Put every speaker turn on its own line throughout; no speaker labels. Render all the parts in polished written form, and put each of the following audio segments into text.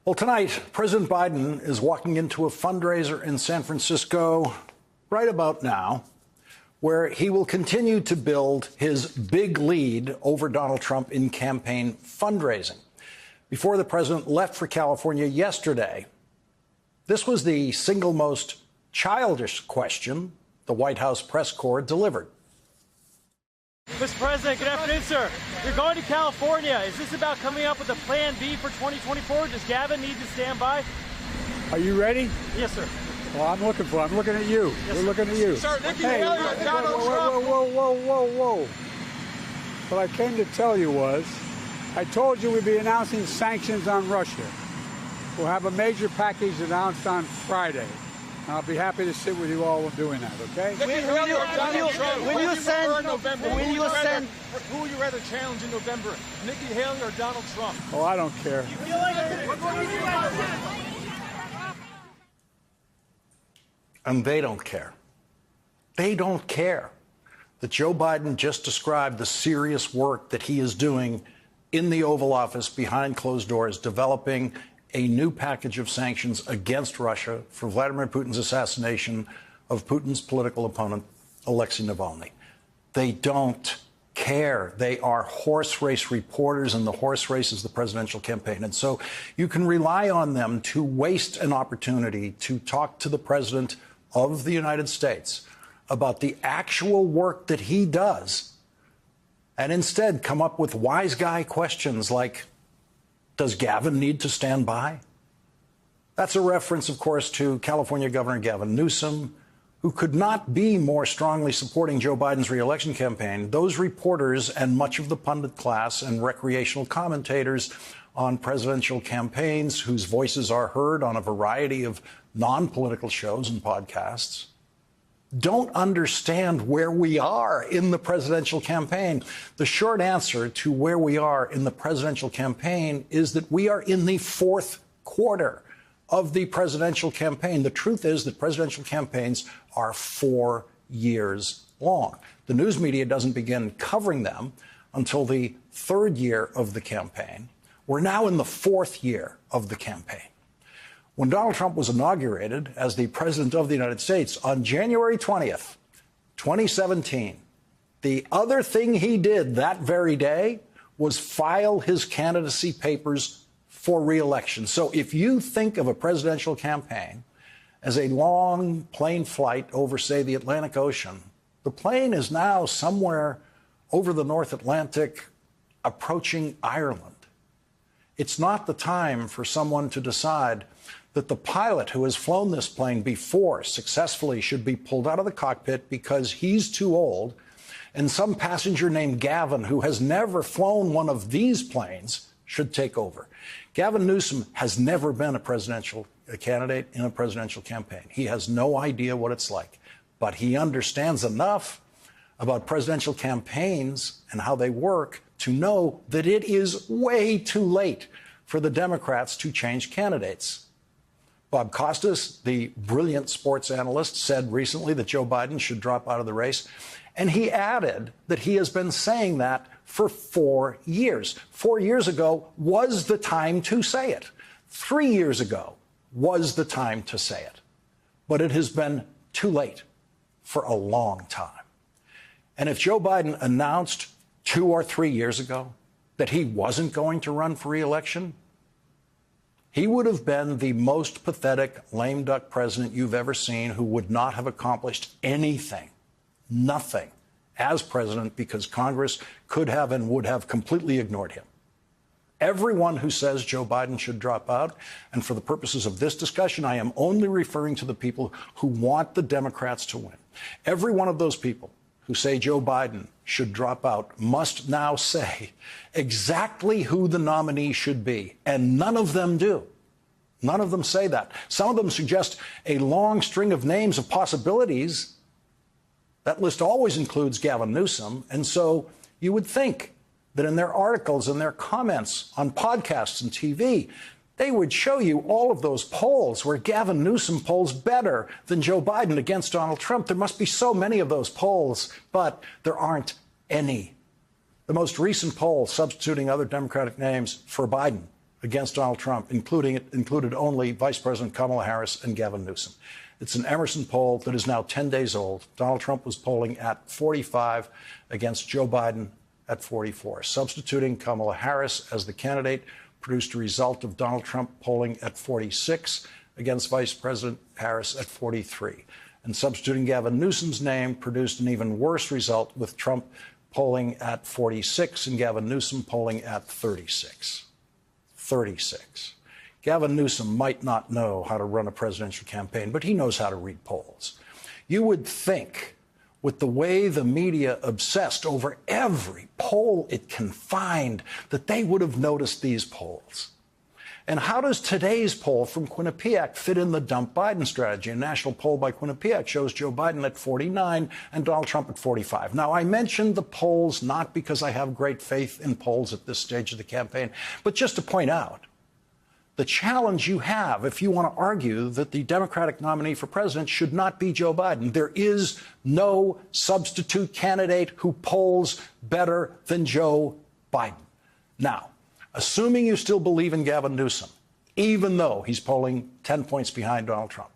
Well, tonight, President Biden is walking into a fundraiser in San Francisco right about now, where he will continue to build his big lead over Donald Trump in campaign fundraising. Before the president left for California yesterday, this was the single most childish question the White House press corps delivered.
Mr. President, good afternoon, sir. You're going to California. Is this about coming up with a plan B for 2024? Does Gavin need to stand by?
Are you ready?
Yes, sir.
Well, I'm looking at you.
Yes,
We're looking at you.
Sir, Nikki
Hey,
Haley or Donald Trump?
Whoa. What I came to tell you was, I told you we'd be announcing sanctions on Russia. We'll have a major package announced on Friday. I'll be happy to sit with you all when doing that, okay?
Nikki Haley or Donald Trump? Who would you rather challenge in November? Nikki Haley or Donald Trump?
Oh, I don't care.
And they don't care. They don't care that Joe Biden just described the serious work that he is doing in the Oval Office behind closed doors, developing a new package of sanctions against Russia for Vladimir Putin's assassination of Putin's political opponent, Alexei Navalny. They don't care. They are horse race reporters, and the horse race is the presidential campaign. And so you can rely on them to waste an opportunity to talk to the president of the United States about the actual work that he does, and instead come up with wise guy questions like, does Gavin need to stand by? That's a reference, of course, to California Governor Gavin Newsom, who could not be more strongly supporting Joe Biden's reelection campaign. Those reporters and much of the pundit class and recreational commentators on presidential campaigns, whose voices are heard on a variety of non-political shows and podcasts, don't understand where we are in the presidential campaign. The short answer to where we are in the presidential campaign is that we are in the fourth quarter of the presidential campaign. The truth is that presidential campaigns are 4 years long. The news media doesn't begin covering them until the third year of the campaign. We're now in the fourth year of the campaign. When Donald Trump was inaugurated as the President of the United States on January 20th, 2017, the other thing he did that very day was file his candidacy papers for re-election. So if you think of a presidential campaign as a long plane flight over, say, the Atlantic Ocean, the plane is now somewhere over the North Atlantic approaching Ireland. It's not the time for someone to decide that the pilot who has flown this plane before successfully should be pulled out of the cockpit because he's too old, and some passenger named Gavin, who has never flown one of these planes, should take over. Gavin Newsom has never been a presidential candidate in a presidential campaign. He has no idea what it's like, but he understands enough about presidential campaigns and how they work to know that it is way too late for the Democrats to change candidates. Bob Costas, the brilliant sports analyst, said recently that Joe Biden should drop out of the race. And he added that he has been saying that for 4 years. 4 years ago was the time to say it. 3 years ago was the time to say it. But it has been too late for a long time. And if Joe Biden announced 2 or 3 years ago that he wasn't going to run for re-election, he would have been the most pathetic lame duck president you've ever seen, who would not have accomplished anything, nothing, as president, because Congress could have and would have completely ignored him. Everyone who says Joe Biden should drop out, and for the purposes of this discussion, I am only referring to the people who want the Democrats to win. Every one of those people who say Joe Biden should drop out must now say exactly who the nominee should be, and none of them do. None of them say that. Some of them suggest a long string of names of possibilities. That list always includes Gavin Newsom, and so you would think that in their articles and their comments on podcasts and TV, they would show you all of those polls where Gavin Newsom polls better than Joe Biden against Donald Trump. There must be so many of those polls, but there aren't any. The most recent poll substituting other Democratic names for Biden against Donald Trump included only Vice President Kamala Harris and Gavin Newsom. It's an Emerson poll that is now 10 days old. Donald Trump was polling at 45 against Joe Biden at 44. Substituting Kamala Harris as the candidate produced a result of Donald Trump polling at 46 against Vice President Harris at 43. And substituting Gavin Newsom's name produced an even worse result, with Trump polling at 46 and Gavin Newsom polling at 36. 36. Gavin Newsom might not know how to run a presidential campaign, but he knows how to read polls. You would think, with the way the media obsessed over every poll it can find, that they would have noticed these polls. And how does today's poll from Quinnipiac fit in the dump Biden strategy? A national poll by Quinnipiac shows Joe Biden at 49 and Donald Trump at 45. Now, I mentioned the polls not because I have great faith in polls at this stage of the campaign, but just to point out the challenge you have if you want to argue that the Democratic nominee for president should not be Joe Biden. There is no substitute candidate who polls better than Joe Biden. Now, assuming you still believe in Gavin Newsom, even though he's polling 10 points behind Donald Trump,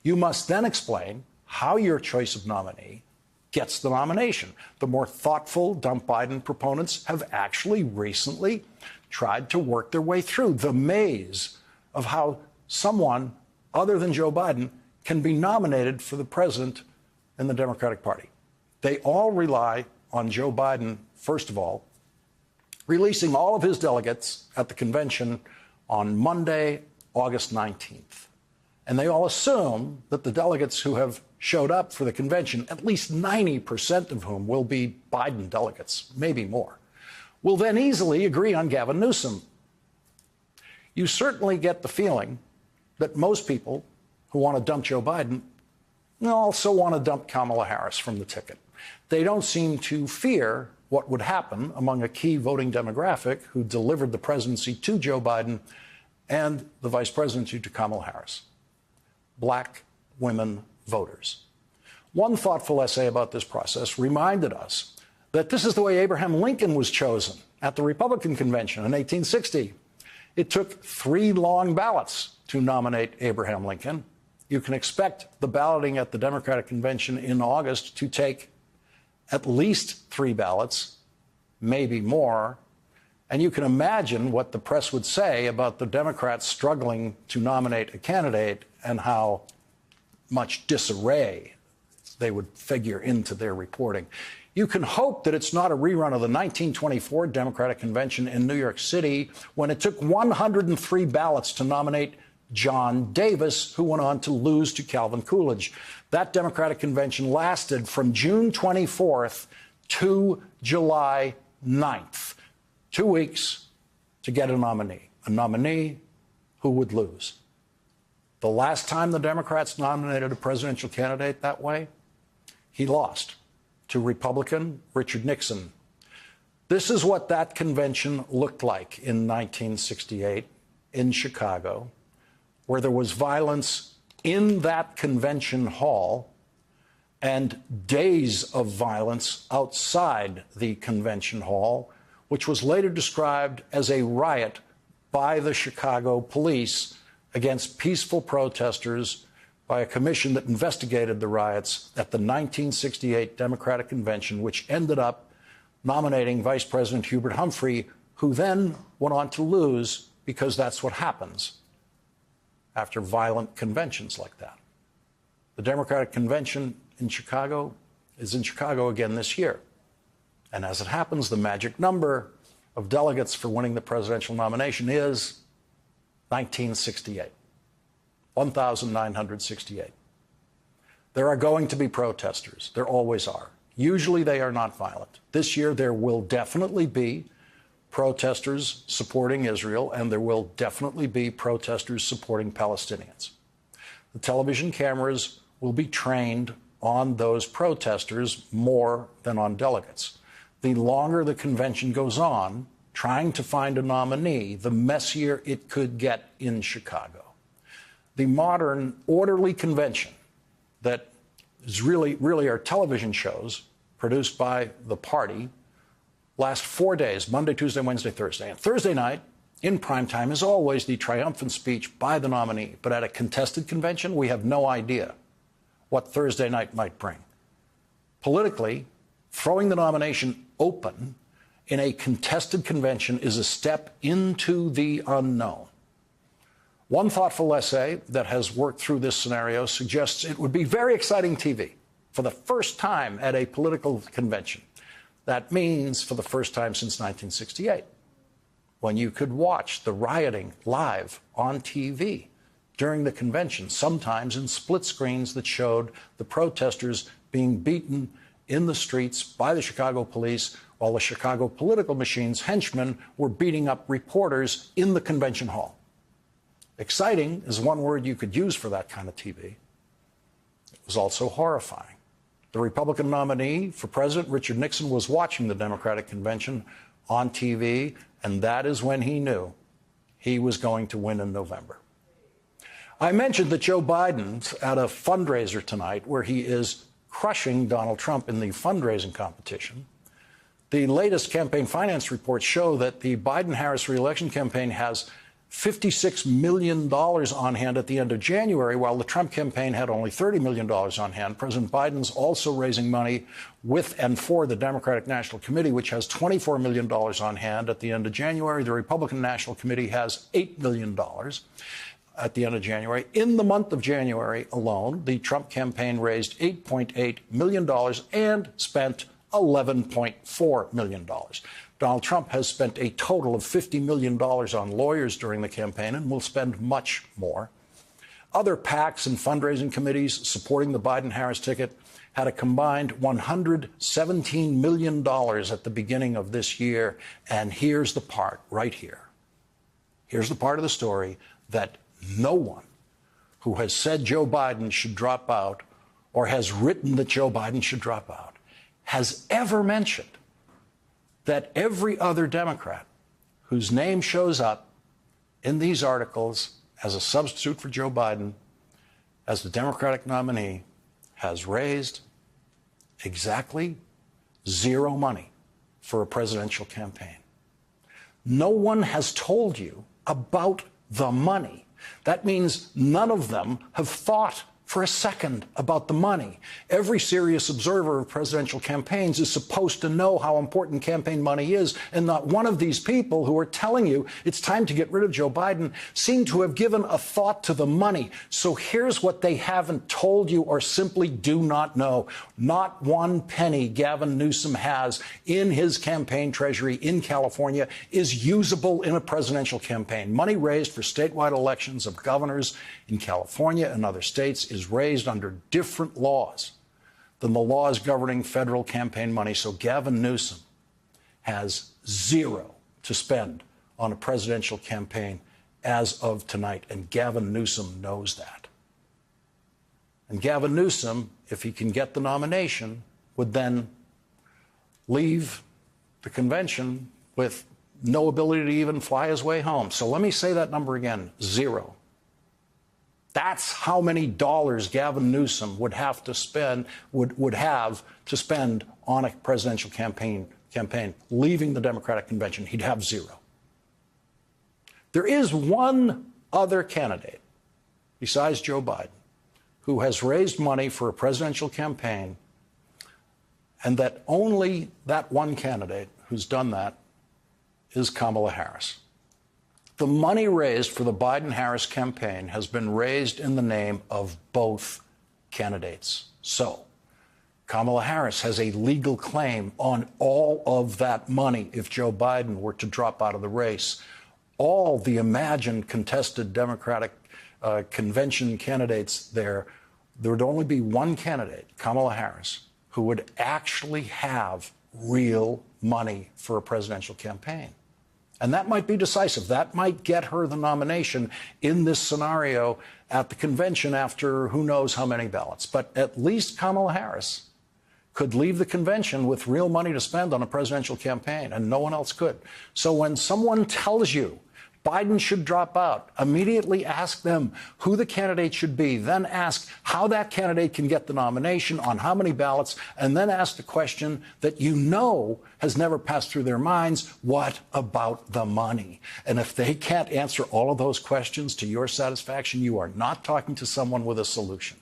you must then explain how your choice of nominee gets the nomination. The more thoughtful dump Biden proponents have actually recently tried to work their way through the maze of how someone other than Joe Biden can be nominated for the president in the Democratic Party. They all rely on Joe Biden, first of all, releasing all of his delegates at the convention on Monday, August 19th. And they all assume that the delegates who have showed up for the convention, at least 90% of whom will be Biden delegates, maybe more, will then easily agree on Gavin Newsom. You certainly get the feeling that most people who want to dump Joe Biden also want to dump Kamala Harris from the ticket. They don't seem to fear what would happen among a key voting demographic who delivered the presidency to Joe Biden and the vice presidency to Kamala Harris: black women voters. One thoughtful essay about this process reminded us that this is the way Abraham Lincoln was chosen at the Republican convention in 1860. It took 3 long ballots to nominate Abraham Lincoln. You can expect the balloting at the Democratic convention in August to take at least 3 ballots, maybe more. And you can imagine what the press would say about the Democrats struggling to nominate a candidate and how much disarray they would figure into their reporting. You can hope that it's not a rerun of the 1924 Democratic Convention in New York City, when it took 103 ballots to nominate John Davis, who went on to lose to Calvin Coolidge. That Democratic Convention lasted from June 24th to July 9th. 2 weeks to get a nominee who would lose. The last time the Democrats nominated a presidential candidate that way, he lost to Republican Richard Nixon. This is what that convention looked like in 1968 in Chicago, where there was violence in that convention hall and days of violence outside the convention hall, which was later described as a riot by the Chicago police against peaceful protesters by a commission that investigated the riots at the 1968 Democratic Convention, which ended up nominating Vice President Hubert Humphrey, who then went on to lose, because that's what happens after violent conventions like that. The Democratic Convention in Chicago is in Chicago again this year. And as it happens, the magic number of delegates for winning the presidential nomination is 1968. 1,968. There are going to be protesters. There always are. Usually they are not violent. This year there will definitely be protesters supporting Israel, and there will definitely be protesters supporting Palestinians. The television cameras will be trained on those protesters more than on delegates. The longer the convention goes on, trying to find a nominee, the messier it could get in Chicago. The modern, orderly convention that is really our television shows produced by the party last 4 days, Monday, Tuesday, Wednesday, Thursday. And Thursday night in prime time is always the triumphant speech by the nominee. But at a contested convention, we have no idea what Thursday night might bring. Politically, throwing the nomination open in a contested convention is a step into the unknown. One thoughtful essay that has worked through this scenario suggests it would be very exciting TV for the first time at a political convention. That means for the first time since 1968, when you could watch the rioting live on TV during the convention, sometimes in split screens that showed the protesters being beaten in the streets by the Chicago police while the Chicago political machine's henchmen were beating up reporters in the convention hall. Exciting is one word you could use for that kind of TV. It was also horrifying. The Republican nominee for president, Richard Nixon, was watching the Democratic convention on TV, and that is when he knew he was going to win in November. I mentioned that Joe Biden's at a fundraiser tonight where he is crushing Donald Trump in the fundraising competition. The latest campaign finance reports show that the Biden-Harris reelection campaign has $56 million on hand at the end of January, while the Trump campaign had only $30 million on hand. President Biden's also raising money with and for the Democratic National Committee, which has $24 million on hand at the end of January. The Republican National Committee has $8 million at the end of January. In the month of January alone, the Trump campaign raised $8.8 million and spent $11.4 million. Donald Trump has spent a total of $50 million on lawyers during the campaign and will spend much more. Other PACs and fundraising committees supporting the Biden-Harris ticket had a combined $117 million at the beginning of this year. And here's the part right here. Here's the part of the story that no one who has said Joe Biden should drop out or has written that Joe Biden should drop out has ever mentioned. That every other Democrat whose name shows up in these articles as a substitute for Joe Biden, as the Democratic nominee, has raised exactly zero money for a presidential campaign. No one has told you about the money. That means none of them have thought for a second about the money. Every serious observer of presidential campaigns is supposed to know how important campaign money is, and not one of these people who are telling you it's time to get rid of Joe Biden seem to have given a thought to the money. So here's what they haven't told you or simply do not know. Not one penny Gavin Newsom has in his campaign treasury in California is usable in a presidential campaign. Money raised for statewide elections of governors in California and other states is raised under different laws than the laws governing federal campaign money. So Gavin Newsom has zero to spend on a presidential campaign as of tonight, and Gavin Newsom knows that. And Gavin Newsom, if he can get the nomination, would then leave the convention with no ability to even fly his way home. So let me say that number again, zero. That's how many dollars Gavin Newsom would have to spend, would have to spend on a presidential campaign, leaving the Democratic convention. He'd have zero. There is one other candidate besides Joe Biden who has raised money for a presidential campaign, and that only that one candidate who's done that is Kamala Harris. The money raised for the Biden-Harris campaign has been raised in the name of both candidates. So Kamala Harris has a legal claim on all of that money if Joe Biden were to drop out of the race. All the imagined contested Democratic convention candidates there would only be one candidate, Kamala Harris, who would actually have real money for a presidential campaign. And that might be decisive. That might get her the nomination in this scenario at the convention after who knows how many ballots. But at least Kamala Harris could leave the convention with real money to spend on a presidential campaign, and no one else could. So when someone tells you Biden should drop out. Immediately ask them who the candidate should be, then ask how that candidate can get the nomination, on how many ballots, and then ask the question that you know has never passed through their minds: what about the money? And if they can't answer all of those questions to your satisfaction, you are not talking to someone with a solution.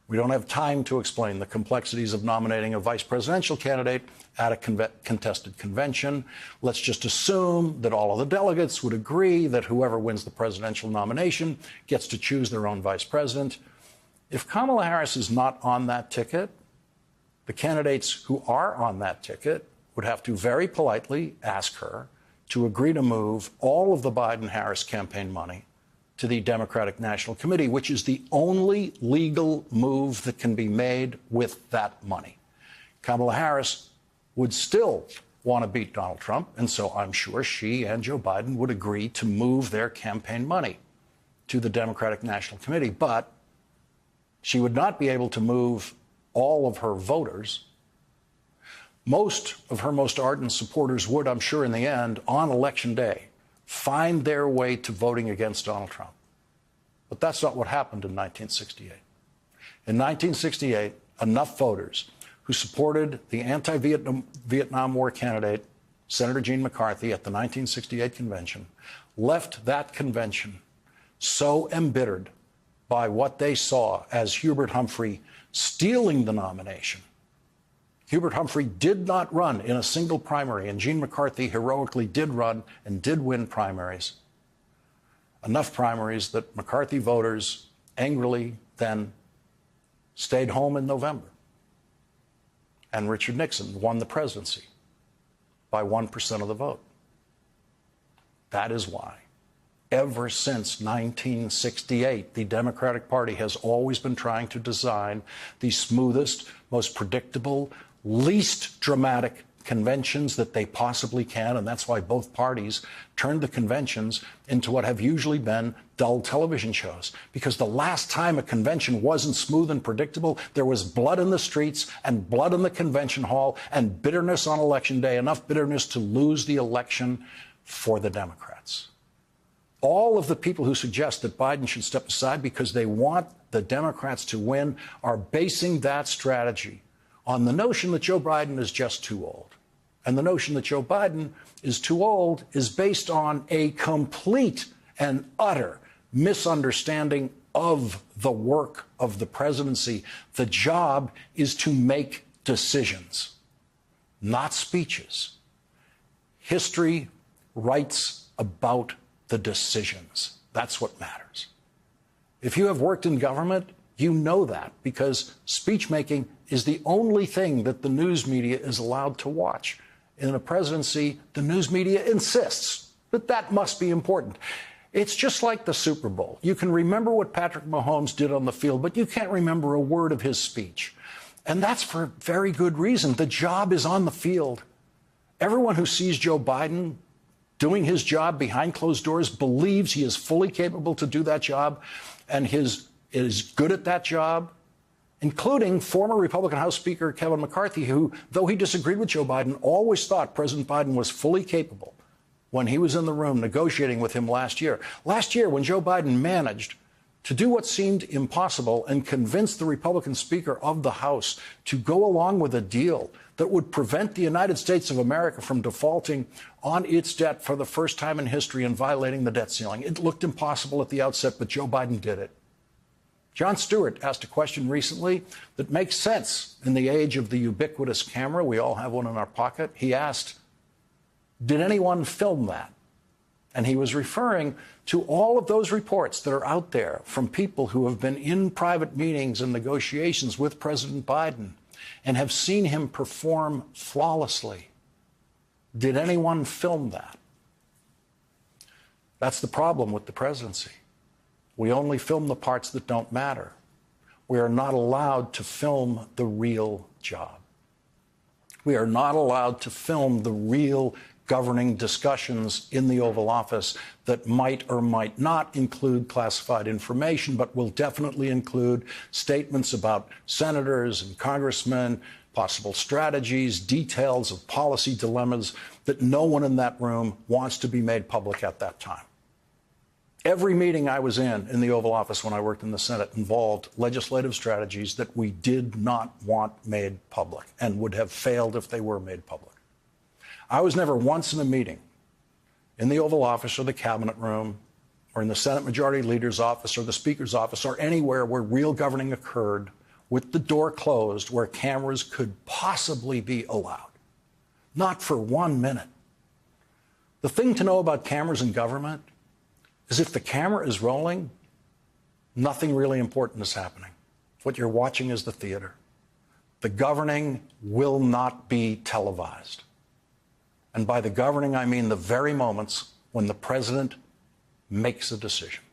We don't have time to explain the complexities of nominating a vice presidential candidate at a contested convention. Let's just assume that all of the delegates would agree that whoever wins the presidential nomination gets to choose their own vice president. If Kamala Harris is not on that ticket, the candidates who are on that ticket would have to very politely ask her to agree to move all of the Biden-Harris campaign money to the Democratic National Committee, which is the only legal move that can be made with that money. Kamala Harris would still want to beat Donald Trump, and so I'm sure she and Joe Biden would agree to move their campaign money to the Democratic National Committee, but she would not be able to move all of her voters. Most of her most ardent supporters would, I'm sure, in the end, on Election Day, find their way to voting against Donald Trump. But that's not what happened in 1968. In 1968, enough voters who supported the anti-Vietnam War candidate, Senator Gene McCarthy, at the 1968 convention, left that convention so embittered by what they saw as Hubert Humphrey stealing the nomination. Hubert Humphrey did not run in a single primary, and Gene McCarthy heroically did run and did win primaries. Enough primaries that McCarthy voters angrily then stayed home in November. And Richard Nixon won the presidency by 1% of the vote. That is why, ever since 1968, the Democratic Party has always been trying to design the smoothest, most predictable, least dramatic conventions that they possibly can, and that's why both parties turned the conventions into what have usually been dull television shows. Because the last time a convention wasn't smooth and predictable, there was blood in the streets and blood in the convention hall and bitterness on Election Day, enough bitterness to lose the election for the Democrats. All of the people who suggest that Biden should step aside because they want the Democrats to win are basing that strategy on the notion that Joe Biden is just too old. And the notion that Joe Biden is too old is based on a complete and utter misunderstanding of the work of the presidency. The job is to make decisions, not speeches. History writes about the decisions. That's what matters. If you have worked in government, you know that, because speech making is the only thing that the news media is allowed to watch. In a presidency, the news media insists that that must be important. It's just like the Super Bowl. You can remember what Patrick Mahomes did on the field, but you can't remember a word of his speech. And that's for very good reason. The job is on the field. Everyone who sees Joe Biden doing his job behind closed doors believes he is fully capable to do that job and is good at that job, including former Republican House Speaker Kevin McCarthy, who, though he disagreed with Joe Biden, always thought President Biden was fully capable when he was in the room negotiating with him last year. Last year, when Joe Biden managed to do what seemed impossible and convince the Republican Speaker of the House to go along with a deal that would prevent the United States of America from defaulting on its debt for the first time in history and violating the debt ceiling. It looked impossible at the outset, but Joe Biden did it. Jon Stewart asked a question recently that makes sense in the age of the ubiquitous camera. We all have one in our pocket. He asked, did anyone film that? And he was referring to all of those reports that are out there from people who have been in private meetings and negotiations with President Biden and have seen him perform flawlessly. Did anyone film that? That's the problem with the presidency. We only film the parts that don't matter. We are not allowed to film the real job. We are not allowed to film the real governing discussions in the Oval Office that might or might not include classified information, but will definitely include statements about senators and congressmen, possible strategies, details of policy dilemmas that no one in that room wants to be made public at that time. Every meeting I was in the Oval Office when I worked in the Senate involved legislative strategies that we did not want made public and would have failed if they were made public. I was never once in a meeting in the Oval Office or the Cabinet Room or in the Senate Majority Leader's office or the Speaker's office or anywhere where real governing occurred with the door closed where cameras could possibly be allowed. Not for 1 minute. The thing to know about cameras in government is if the camera is rolling, nothing really important is happening. What you're watching is the theater. The governing will not be televised. And by the governing, I mean the very moments when the president makes a decision.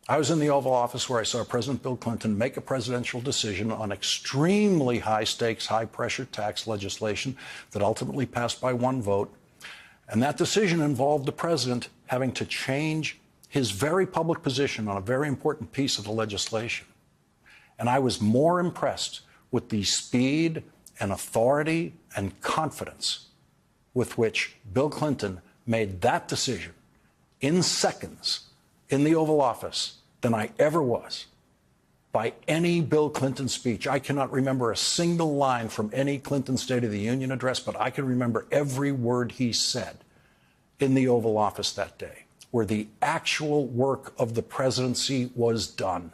I was in the Oval Office where I saw President Bill Clinton make a presidential decision on extremely high-stakes, high-pressure tax legislation that ultimately passed by 1 vote. And that decision involved the president having to change his very public position on a very important piece of the legislation. And I was more impressed with the speed and authority and confidence with which Bill Clinton made that decision in seconds in the Oval Office than I ever was by any Bill Clinton speech. I cannot remember a single line from any Clinton State of the Union address, but I can remember every word he said in the Oval Office that day, where the actual work of the presidency was done.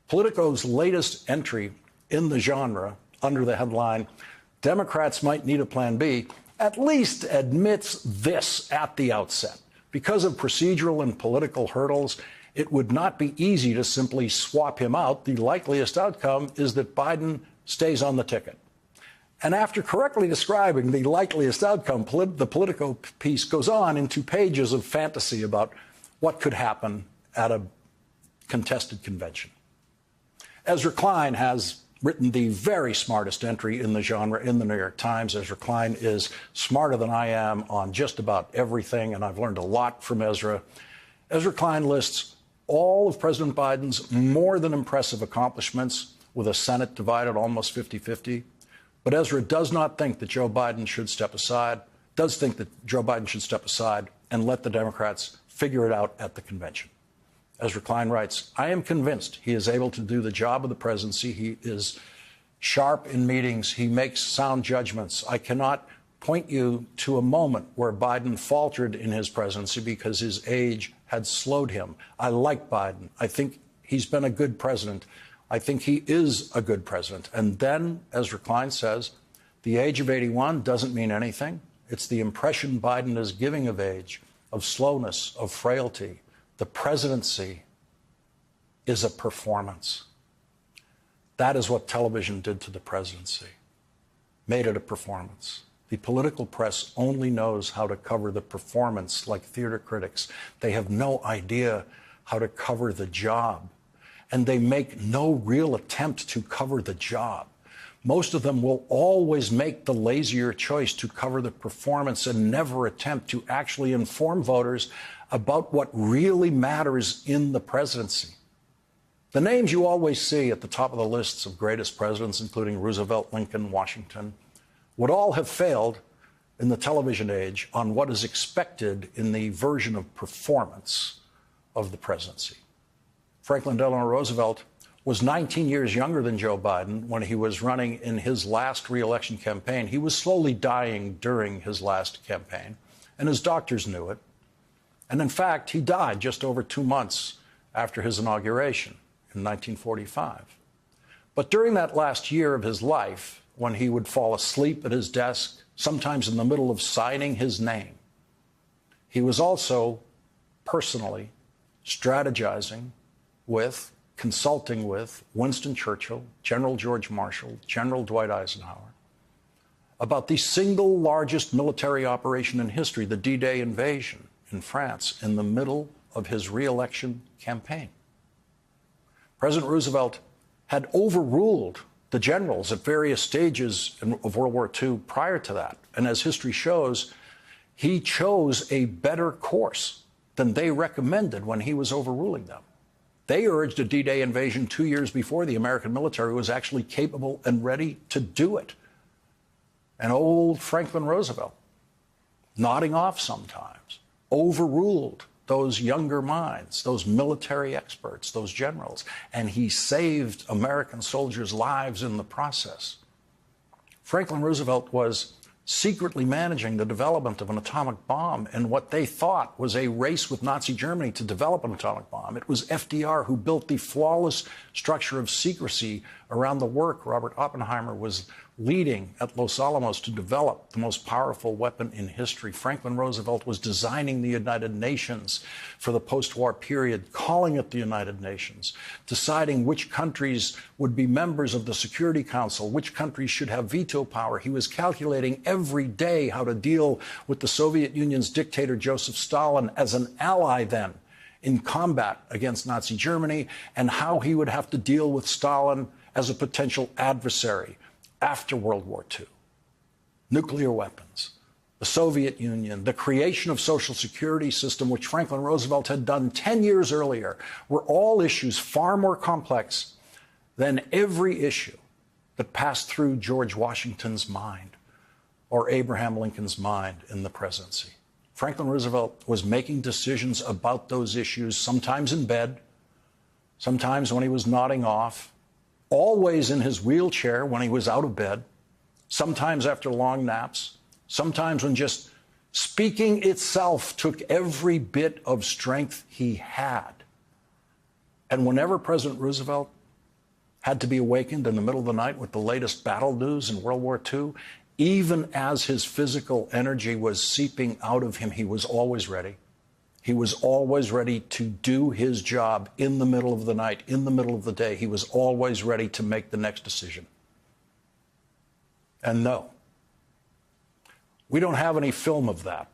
Politico's latest entry in the genre, under the headline, "Democrats Might Need a Plan B," at least admits this at the outset. Because of procedural and political hurdles, it would not be easy to simply swap him out. The likeliest outcome is that Biden stays on the ticket. And after correctly describing the likeliest outcome, the Politico piece goes on into pages of fantasy about what could happen at a contested convention. Ezra Klein has written the very smartest entry in the genre in the New York Times. Ezra Klein is smarter than I am on just about everything, and I've learned a lot from Ezra. Ezra Klein lists all of President Biden's more than impressive accomplishments with a Senate divided almost 50-50. But Ezra does not think that Joe Biden should step aside, does think that Joe Biden should step aside and let the Democrats figure it out at the convention. Ezra Klein writes, "I am convinced he is able to do the job of the presidency. He is sharp in meetings. He makes sound judgments. I cannot point you to a moment where Biden faltered in his presidency because his age had slowed him. I like Biden. I think he's been a good president. I think he is a good president." And then, Ezra Klein says, the age of 81 doesn't mean anything. It's the impression Biden is giving of age, of slowness, of frailty. The presidency is a performance. That is what television did to the presidency, made it a performance. The political press only knows how to cover the performance like theater critics. They have no idea how to cover the job. And they make no real attempt to cover the job. Most of them will always make the lazier choice to cover the performance and never attempt to actually inform voters about what really matters in the presidency. The names you always see at the top of the lists of greatest presidents, including Roosevelt, Lincoln, Washington, would all have failed in the television age on what is expected in the version of performance of the presidency. Franklin Delano Roosevelt was 19 years younger than Joe Biden when he was running in his last re-election campaign. He was slowly dying during his last campaign, and his doctors knew it. And in fact, he died just over 2 months after his inauguration in 1945. But during that last year of his life, when he would fall asleep at his desk, sometimes in the middle of signing his name, he was also personally strategizing with, consulting with Winston Churchill, General George Marshall, General Dwight Eisenhower, about the single largest military operation in history, the D-Day invasion in France, in the middle of his re-election campaign. President Roosevelt had overruled the generals at various stages of World War II prior to that. And as history shows, he chose a better course than they recommended when he was overruling them. They urged a D-Day invasion 2 years before the American military was actually capable and ready to do it. And old Franklin Roosevelt, nodding off sometimes, overruled those younger minds, those military experts, those generals, and he saved American soldiers' lives in the process. Franklin Roosevelt was secretly managing the development of an atomic bomb in what they thought was a race with Nazi Germany to develop an atomic bomb. It was FDR who built the flawless structure of secrecy around the work Robert Oppenheimer was leading at Los Alamos to develop the most powerful weapon in history. Franklin Roosevelt was designing the United Nations for the post-war period, calling it the United Nations, deciding which countries would be members of the Security Council, which countries should have veto power. He was calculating every day how to deal with the Soviet Union's dictator Joseph Stalin as an ally then in combat against Nazi Germany, and how he would have to deal with Stalin as a potential adversary after World War II. Nuclear weapons, the Soviet Union, the creation of social security system, which Franklin Roosevelt had done 10 years earlier, were all issues far more complex than every issue that passed through George Washington's mind or Abraham Lincoln's mind in the presidency. Franklin Roosevelt was making decisions about those issues, sometimes in bed, sometimes when he was nodding off, always in his wheelchair when he was out of bed, sometimes after long naps, sometimes when just speaking itself took every bit of strength he had. And whenever President Roosevelt had to be awakened in the middle of the night with the latest battle news in World War II, even as his physical energy was seeping out of him, he was always ready. He was always ready to do his job in the middle of the night, in the middle of the day. He was always ready to make the next decision. And no, we don't have any film of that.